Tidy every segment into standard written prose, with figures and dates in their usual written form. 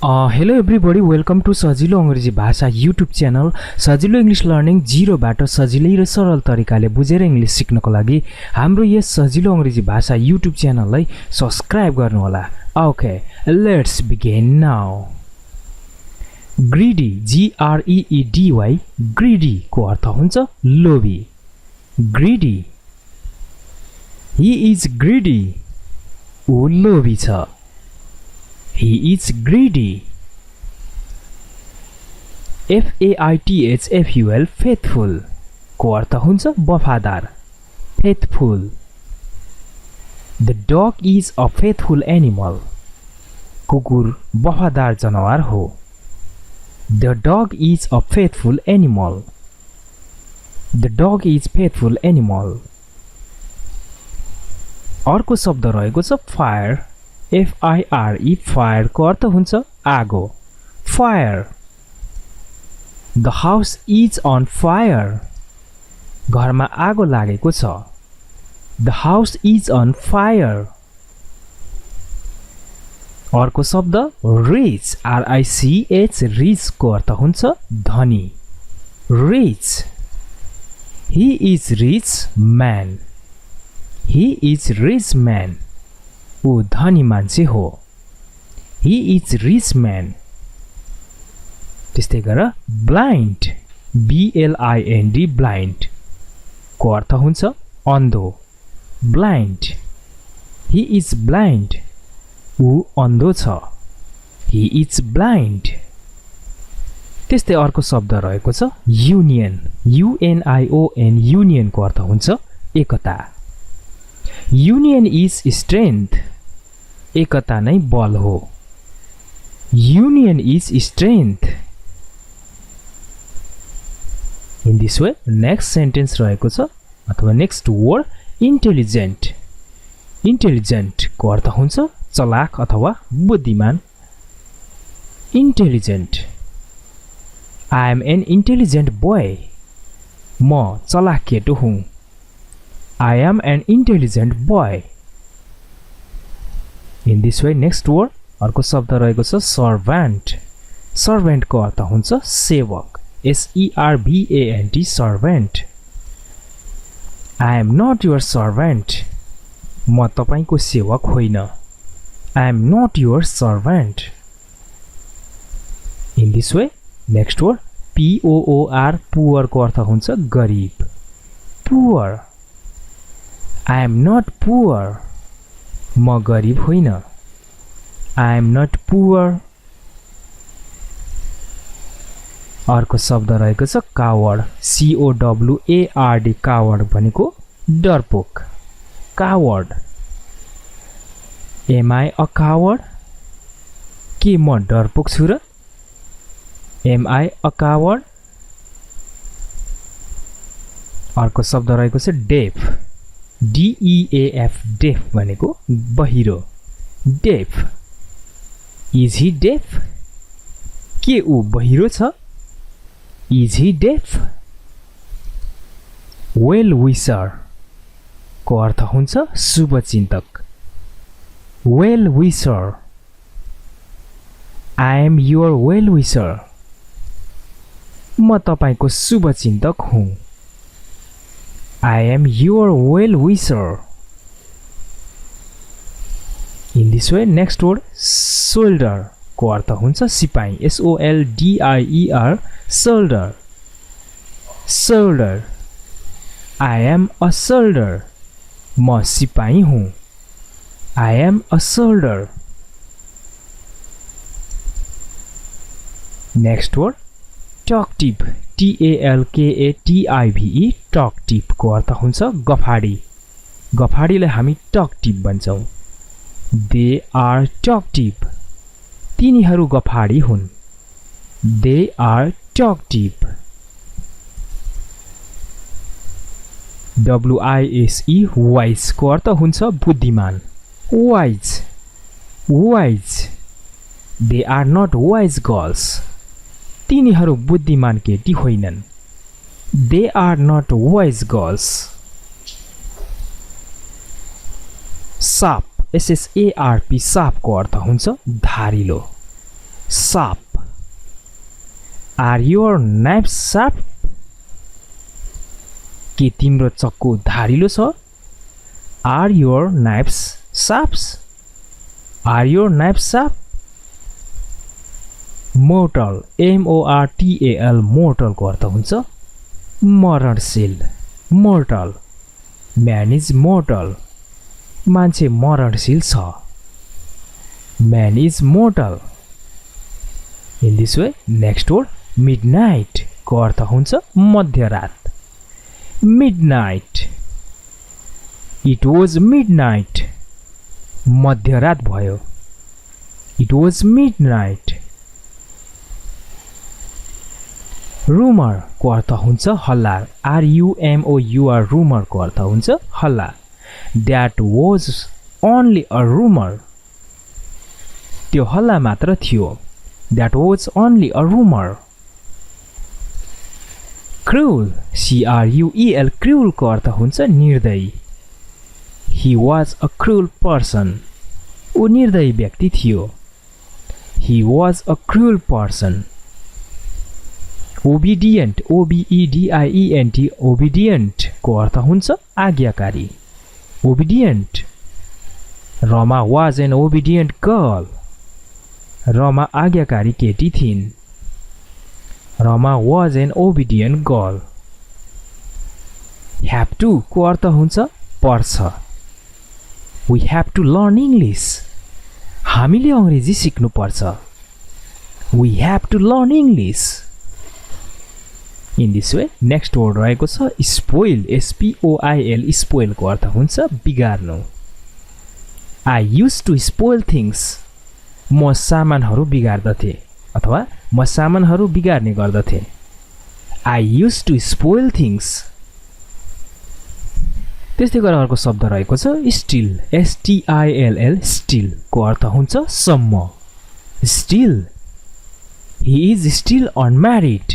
Hello everybody welcome to सजिलो अंग्रेजी भाषा युट्युब च्यानल सजिलो इङ्ग्लिस लर्निङ जिरोबाट सजिलै र सरल तरिकाले बुझेर इङ्ग्लिस सिक्नको लागि हाम्रो यस सजिलो अंग्रेजी भाषा युट्युब च्यानललाई सब्स्क्राइब गर्नुहोला। Okay let's begin now. Greedy GREEDY greedy को अर्थ हुन्छ लोभी। ग्रिडी ही इज ग्रिडी ऊ लोभी छ। He is greedy. FAITHFUL faithful को अर्थ हुन्छ वफादार। faithful. The dog is a faithful animal. कुकुर वफादार जनावर हो। The dog is a faithful animal. The dog is faithful animal. अर्को शब्द रहेको छ fire. FIRE फायर को अर्थ हुन्छ आगो। Fire. The house is on fire. घरमा आगो लागेको छ। The house is on fire. अर्को शब्द rich RICH rich को अर्थ हुन्छ धनी। Rich. He is rich man. He is rich man. ऊ धनी मान्छे हो। He is rich man. त्यस्तै गरेर blind BLIND blind को अर्थ हुन्छ अन्धो। blind. He is blind. ऊ अन्धो छ। He is blind. त्यस्तै अर्को शब्द रहेको छ union UNION union को अर्थ हुन्छ एकता। Union is strength. एकता नै बल हो। Union is strength. In this way, next sentence रहेको छ अथवा next word intelligent. Intelligent को अर्थ हुन्छ चलाक अथवा बुद्धिमान। Intelligent. I am an intelligent boy. म चलाक केटो हुँ। I am an intelligent boy. In this way, next word अर्को शब्द रहेको छ servant. Servant को अर्थ हुन्छ सेवक। SERVANT servant. I am not your servant. म तपाईको सेवक होइन। I am not your servant. In this way, next word POOR poor को अर्थ हुन्छ गरिब। Poor. I am not poor. म गरिब होइन। I am not poor. अर्को शब्द रहेको छ coward. COWARD coward भनेको डरपोक। Coward. Am I a coward? के म डरपोक छु र? Am I a coward? अर्को शब्द रहेको छ deaf. DEAF deaf भनेको बहिरो। Deaf. Is he deaf? के ऊ बहिरो छ? Is he deaf? Well wisher को अर्थ हुन्छ शुभचिन्तक। Well wisher. I am your well wisher. म तपाईको शुभचिन्तक हुँ। I am your well wisher. In this way, next word soldier को अर्थ हुन्छ सिपाही। SOLDIER soldier. Soldier. I am a soldier. म सिपाही हुँ। I am a soldier. Next word talkative. TALKATIVE talkative को अर्थ हुन्छ गफाडी। गफाडीलाई हामी talkative भन्छौँ। They are talkative. तिनीहरू गफाडी हुन्। They are talkative. WISE wise को अर्थ हुन्छ बुद्धिमान। Wise. Wise. They are not wise girls. तिनीहरू बुद्धिमान केटी होइनन्। They are not wise girls. Sharp SSARP साप को अर्थ हुन्छ धारिलो। sharp. Are your knives sharp? के तिम्रो चक्कु धारिलो छ? Are your knives sharp? Are your knives sharp? Mortal, M-O-R-T-A-L, mortal को अर्थ हुन्छ मरणशील. Mortal, man is mortal. मान्छे मरणशील छ. Man is mortal. In this way, next word, midnight को अर्थ हुन्छ मध्यरात. Midnight. It was midnight. मध्यरात भयो. It was midnight. Rumor को अर्थ हुन्छ हल्ला. R-U-M-O-U-R, rumor को अर्थ हुन्छ हल्ला. That was only a rumor. त्यो हल्ला मात्र थियो. That was only a rumor. Cruel, C-R-U-E-L, cruel को अर्थ हुन्छ निर्दयी. He was a cruel person. ऊ निर्दयी व्यक्ति थियो. He was a cruel person. Obedient, O-B-E-D-I-E-N-T, obedient को अर्थ हुन्छ आज्ञाकारी. Obedient. Rama was an obedient girl. Rama आज्ञाकारी केटी थिइन्. Rama was an obedient girl. Have to को अर्थ हुन्छ पर्छ. We have to learn English. हामीले अंग्रेजी सिक्नु पर्छ. We have to learn English. In this way, next word रहेको छ spoil, S-P-O-I-L, spoil को अर्थ हुन्छ बिगार्नु. I used to spoil things. म सामानहरू बिगार्दथे अथवा म सामानहरू बिगार्ने गर्दथे. I used to spoil things. त्यस्तै गरेर अर्को शब्द रहेको छ still, S-T-I-L-L, still को अर्थ हुन्छ सम्म. Still. He is still unmarried.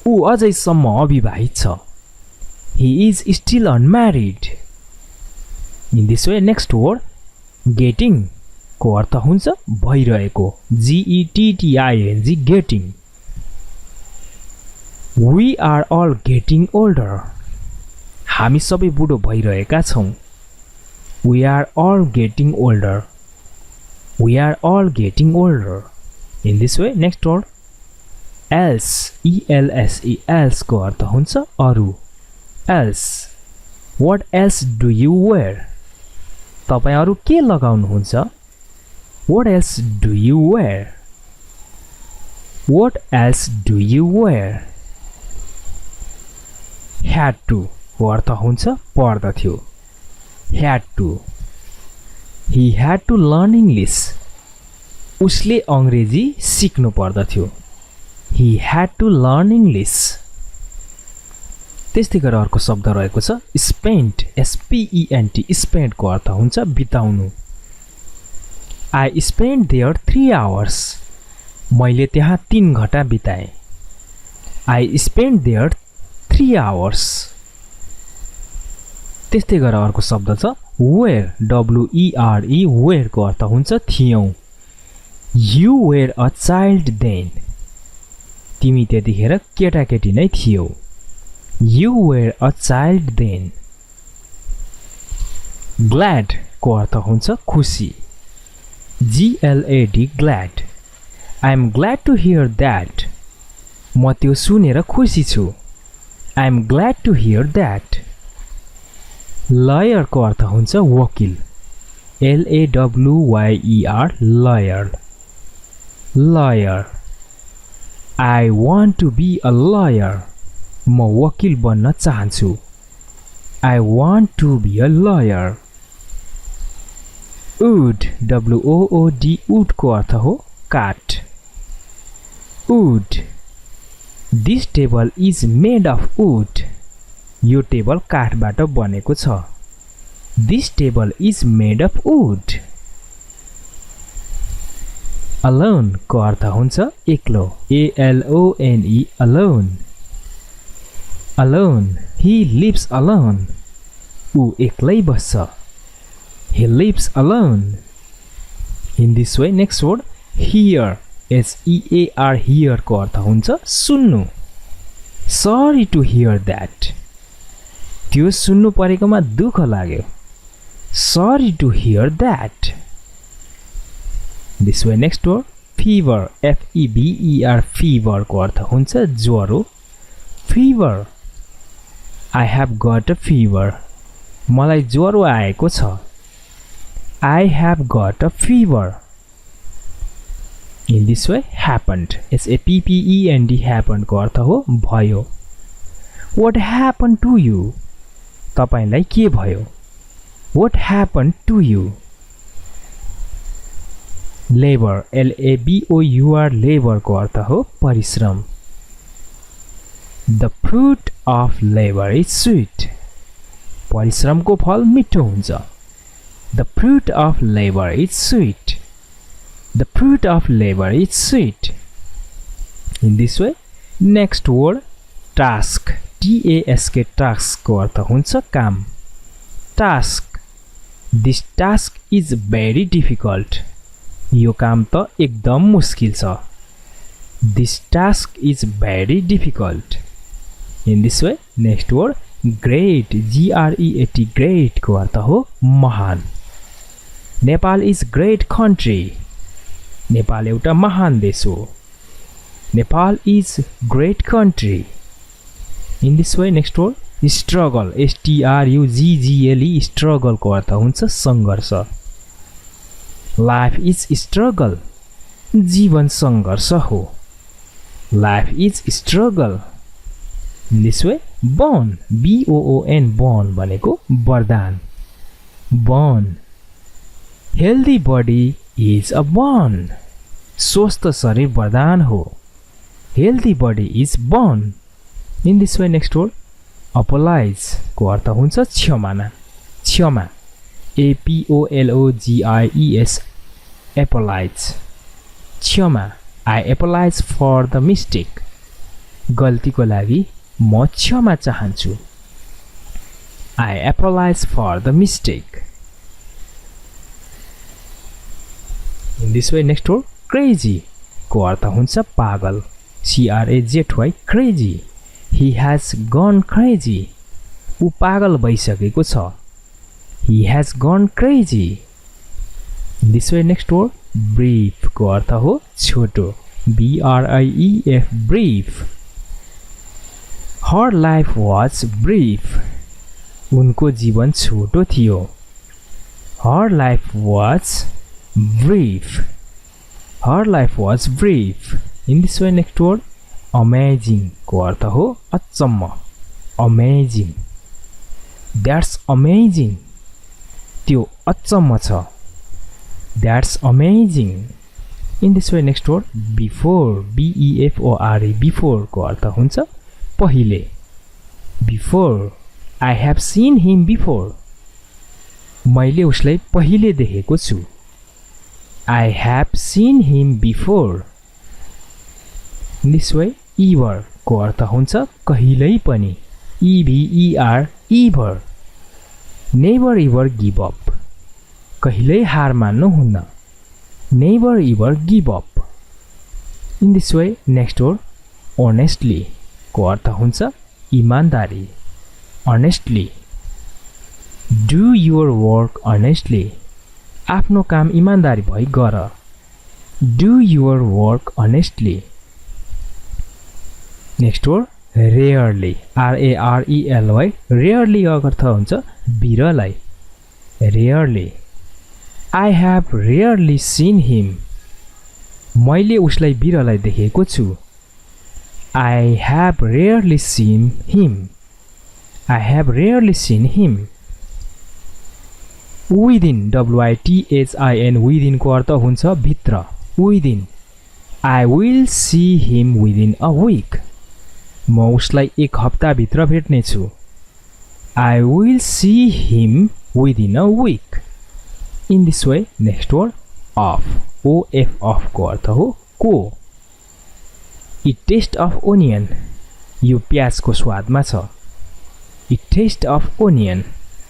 ऊ अझैसम्म अविवाहित छ. He is still unmarried. In this way, next word, getting को अर्थ हुन्छ भइरहेको. G-E-T-T-I-N-G, getting. We are all getting older. हामी सबै बुढो भइरहेका छौं. We are all getting older. We are all getting older. In this way, next word, else, E-L-S-E, else को अर्थ हुन्छ अरु. Else. What else do you wear? तपाई अरु के लगाउनुहुन्छ? What else do you wear? What else do you wear? Had to को अर्थ हुन्छ पर्दथ्यो. Had to. He had to learn English. उसले अंग्रेजी सिक्नु पर्दथ्यो. He had to learn English. त्यस्तै गरेर अर्को शब्द रहेको छ spent, S-P-E-N-T, spent को अर्थ हुन्छ बिताउनु. I spent there 3 hours. मैले त्यहाँ 3 घण्टा बिताएँ. I spent there 3 hours. त्यस्तै गरेर अर्को शब्द छ were, W-E-R-E, were को अर्थ हुन्छ थियौ. You were a child then. तिमी त्यतिखेर केटाकेटी नै थियौ. You were a child then. Glad को अर्थ हुन्छ खुसी. G-L-A-D, glad. I am glad to hear that. म त्यो सुनेर खुसी छु. I am glad to hear that. Lawyer को अर्थ हुन्छ वकिल. L-A-W-Y-E-R, lawyer. Lawyer. I want to be a lawyer. म वकिल बन्न चाहन्छु. I want to be a lawyer. Wood, W-O-O-D, wood को अर्थ हो काठ. Wood. This table is made of wood. यो टेबल काठबाट बनेको छ. This table is made of wood. Alone को अर्थ हुन्छ एक्लो. A-L-O-N-E, alone. Alone. He lives alone. ऊ एक्लै बस्छ. He lives alone. In this way, next word, here SEAR here को अर्थ हुन्छ सुन्नु सरी टु हियर द्याट त्यो सुन्नु परेकोमा दुःख लाग्यो sorry to hear that this way next word fever FEVER fever को अर्थ हुन्छ ज्वरो fever I have got a fever मलाई ज्वरो आएको छ I have got a fever in this way happened HAPPEND happened को अर्थ हो भयो what happened to you तपाईलाई के भयो what happened to you labor LABOUR labor को अर्थ हो परिश्रम the fruit of labor is sweet परिश्रम को फल मिठो हुन्छ the fruit of labor is sweet the fruit of labor is sweet in this way next word task TASK task को अर्थ हुन्छ काम task this task is very difficult यो काम त एकदम मुश्किल छ this task is very difficult in this way next word great GREAT great को अर्थ हो महान Nepal is great country Nepal एउटा महान देश हो Nepal is great country in this way next word struggle STRUGGLE struggle को अर्थ हुन्छ संघर्ष Life is struggle जीवन संघर्ष हो Life is struggle in this way born BOON born भनेको वरदान born healthy body is a born स्वस्थ शरीर वरदान हो healthy body is born in this way next word apologize को अर्थ हुन्छ क्षमा क्षमा APOLOGIES apologize क्षमा I apologize for the mistake गल्तीको लागि म क्षमा चाहन्छु I apologize for the mistake in this way next word crazy को अर्थ हुन्छ पागल CRAZY crazy he has gone crazy उ पागल भइसकेको छ He has gone crazy. This way next word brief को अर्थ हो छोटो BRIEF brief. Her life was brief. उनको जीवन छोटो थियो Her life was brief. Her life was brief. In this way next word amazing को अर्थ हो अचम्म Amazing. That's amazing. त्यो अचम्म छ That's amazing in this way next word before BEFORE before को अर्थ हुन्छ पहिले Before I have seen him before मैले उसलाई पहिले देखेको छु I have seen him before in this way ever को अर्थ हुन्छ कहिल्यै पनि EVER ever Never ever give up कहिल्यै हार मान्नु हुन्न Never ever give up in this way next word honestly को अर्थ हुन्छ इमानदारी honestly do your work honestly आफ्नो काम इमानदारी भई गर do your work honestly next word rarely RARELY rarely अर्थ हुन्छ बिरलै rarely I have rarely seen him मैले उसलाई बिरलै देखेको छु I have rarely seen him I have rarely seen him within WITHIN within को अर्थ हुन्छ भित्र within I will see him within a week म उसलाई एक हप्ता भित्र भेट्ने छु I will see him within a week in this way next word of OF of को अर्थ हो को It taste of onion यो प्याजको स्वादमा छ It taste of onion